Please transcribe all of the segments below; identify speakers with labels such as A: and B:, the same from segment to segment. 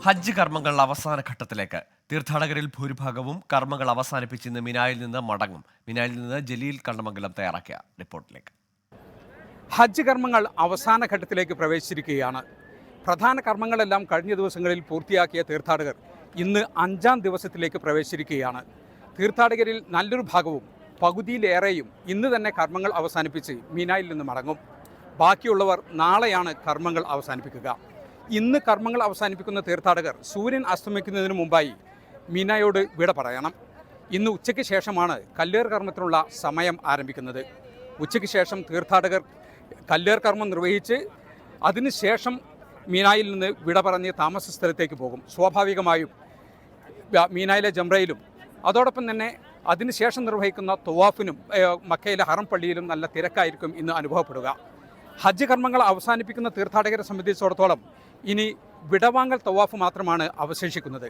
A: ഹജ്ജ് കർമ്മങ്ങൾ അവസാന ഘട്ടത്തിലേക്ക്. തീർത്ഥാടകരിൽ ഭൂരിഭാഗവും കർമ്മങ്ങൾ അവസാനിപ്പിച്ച് ഇന്ന് മിനായിൽ നിന്ന് മടങ്ങും. മിനായിൽ നിന്ന് ജലീൽ കണ്ണമംഗലം തയ്യാറാക്കിയ റിപ്പോർട്ടിലേക്ക്.
B: ഹജ്ജ് കർമ്മങ്ങൾ അവസാന ഘട്ടത്തിലേക്ക് പ്രവേശിച്ചിരിക്കുകയാണ്. പ്രധാന കർമ്മങ്ങളെല്ലാം കഴിഞ്ഞ ദിവസങ്ങളിൽ പൂർത്തിയാക്കിയ തീർത്ഥാടകർ ഇന്ന് 5-ാം ദിവസത്തിലേക്ക് പ്രവേശിച്ചിരിക്കുകയാണ്. തീർത്ഥാടകരിൽ നല്ലൊരു ഭാഗവും പകുതിയിലേറെയും ഇന്ന് തന്നെ കർമ്മങ്ങൾ അവസാനിപ്പിച്ച് മിനായിൽ നിന്ന് മടങ്ങും. ബാക്കിയുള്ളവർ നാളെയാണ് കർമ്മങ്ങൾ അവസാനിപ്പിക്കുക. ഇന്ന് കർമ്മങ്ങൾ അവസാനിപ്പിക്കുന്ന തീർത്ഥാടകർ സൂര്യൻ അസ്തമിക്കുന്നതിന് മുമ്പായി മിനായോട് വിട പറയണം. ഇന്ന് ഉച്ചയ്ക്ക് ശേഷമാണ് കല്ലേർ കർമ്മത്തിനുള്ള സമയം ആരംഭിക്കുന്നത്. ഉച്ചയ്ക്ക് ശേഷം തീർത്ഥാടകർ കല്ലേർ കർമ്മം നിർവഹിച്ച് അതിനുശേഷം മീനായിൽ നിന്ന് വിട പറഞ്ഞ് താമസ സ്ഥലത്തേക്ക് പോകും. സ്വാഭാവികമായും മീനായിലെ ജംറയിലും അതോടൊപ്പം തന്നെ അതിനുശേഷം നിർവഹിക്കുന്ന തവാഫിനും മക്കയിലെ ഹറം പള്ളിയിലും നല്ല തിരക്കായിരിക്കും ഇന്ന് അനുഭവപ്പെടുക. ഹജ്ജ് കർമ്മങ്ങൾ അവസാനിപ്പിക്കുന്ന തീർത്ഥാടകരെ സംബന്ധിച്ചിടത്തോളം ഇനി വിടവാങ്ങൽ തവാഫ് മാത്രമാണ് അവശേഷിക്കുന്നത്.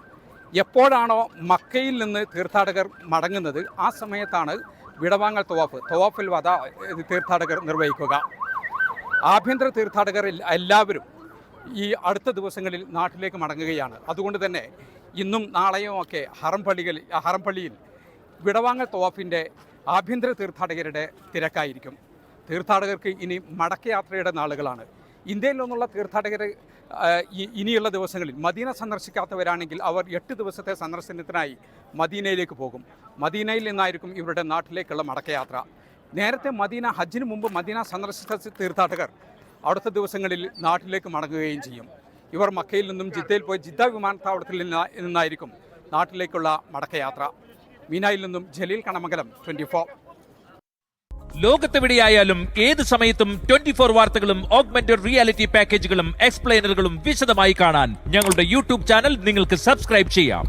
B: എപ്പോഴാണോ മക്കയിൽ നിന്ന് തീർത്ഥാടകർ മടങ്ങുന്നത് ആ സമയത്താണ് വിടവാങ്ങൽ തവാഫുൽ വദാ തീർത്ഥാടകർ നിർവഹിക്കുക. ആഭ്യന്തര തീർത്ഥാടകർ എല്ലാവരും ഈ അടുത്ത ദിവസങ്ങളിൽ നാട്ടിലേക്ക് മടങ്ങുകയാണ്. അതുകൊണ്ട് തന്നെ ഇന്നും നാളെയും ഒക്കെ ഹറം പള്ളിയിൽ വിടവാങ്ങൽ തവാഫിൻ്റെ ആഭ്യന്തര തീർത്ഥാടകരുടെ തിരക്കായിരിക്കും. തീർത്ഥാടകർക്ക് ഇനി മടക്കയാത്രയുടെ നാളുകളാണ്. ഇന്ത്യയിൽ നിന്നുള്ള തീർത്ഥാടകർ ഇനിയുള്ള ദിവസങ്ങളിൽ മദീന സന്ദർശിക്കാത്തവരാണെങ്കിൽ അവർ 8 ദിവസത്തെ സന്ദർശനത്തിനായി മദീനയിലേക്ക് പോകും. മദീനയിൽ നിന്നായിരിക്കും ഇവരുടെ നാട്ടിലേക്കുള്ള മടക്കയാത്ര. നേരത്തെ ഹജ്ജിന് മുമ്പ് മദീന സന്ദർശിച്ച തീർത്ഥാടകർ അടുത്ത ദിവസങ്ങളിൽ നാട്ടിലേക്ക് മടങ്ങുകയും ചെയ്യും. ഇവർ മക്കയിൽ നിന്നും ജിദ്ദയിൽ പോയി ജിദ്ദ വിമാനത്താവളത്തിൽ നിന്നായിരിക്കും നാട്ടിലേക്കുള്ള മടക്കയാത്ര. മീനായിൽ നിന്നും ജലീൽ കണ്ണമംഗലം, 24.
C: ലോകത്തെവിടെയായാലും ഏത് സമയത്തും 24 വാർത്തകളും ഓഗ്മെന്റഡ് റിയാലിറ്റി പാക്കേജുകളും എക്സ്പ്ലെയിനറുകളും വിശദമായി കാണാൻ ഞങ്ങളുടെ യൂട്യൂബ് ചാനൽ നിങ്ങൾക്ക് സബ്സ്ക്രൈബ് ചെയ്യാം.